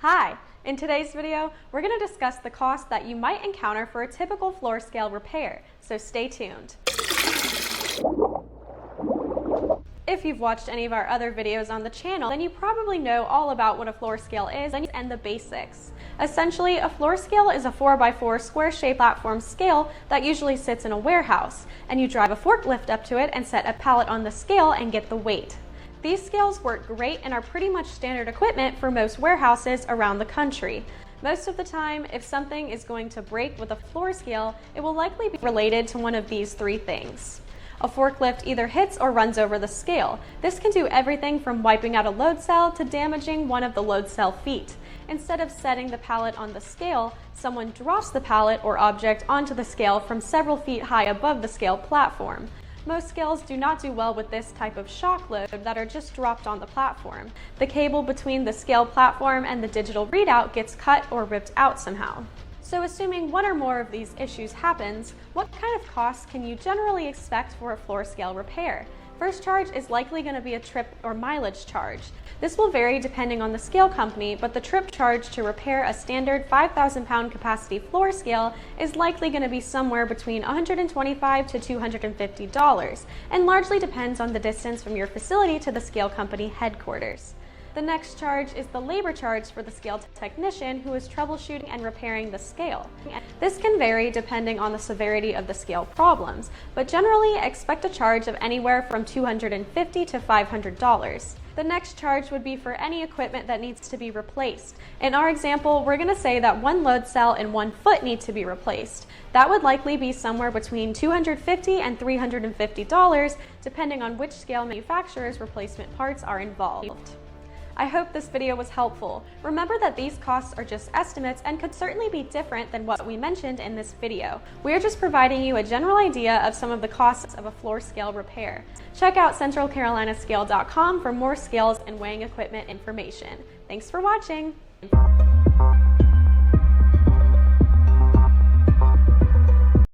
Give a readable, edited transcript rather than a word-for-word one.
Hi! In today's video, we're going to discuss the cost that you might encounter for a typical floor scale repair, so stay tuned. If you've watched any of our other videos on the channel, then you probably know all about what a floor scale is and the basics. Essentially, a floor scale is a 4x4 square-shaped platform scale that usually sits in a warehouse, and you drive a forklift up to it and set a pallet on the scale and get the weight. These scales work great and are pretty much standard equipment for most warehouses around the country. Most of the time, if something is going to break with a floor scale, it will likely be related to one of these three things. A forklift either hits or runs over the scale. This can do everything from wiping out a load cell to damaging one of the load cell feet. Instead of setting the pallet on the scale, someone drops the pallet or object onto the scale from several feet high above the scale platform. Most scales do not do well with this type of shock load that are just dropped on the platform. The cable between the scale platform and the digital readout gets cut or ripped out somehow. So assuming one or more of these issues happens, what kind of costs can you generally expect for a floor scale repair? First charge is likely going to be a trip or mileage charge. This will vary depending on the scale company, but the trip charge to repair a standard 5,000 pound capacity floor scale is likely going to be somewhere between $125 to $250 and largely depends on the distance from your facility to the scale company headquarters. The next charge is the labor charge for the scale technician who is troubleshooting and repairing the scale. This can vary depending on the severity of the scale problems, but generally expect a charge of anywhere from $250 to $500. The next charge would be for any equipment that needs to be replaced. In our example, we're going to say that one load cell and one foot need to be replaced. That would likely be somewhere between $250 and $350, depending on which scale manufacturer's replacement parts are involved. I hope this video was helpful. Remember that these costs are just estimates and could certainly be different than what we mentioned in this video. We are just providing you a general idea of some of the costs of a floor scale repair. Check out centralcarolinascale.com for more scales and weighing equipment information. Thanks for watching.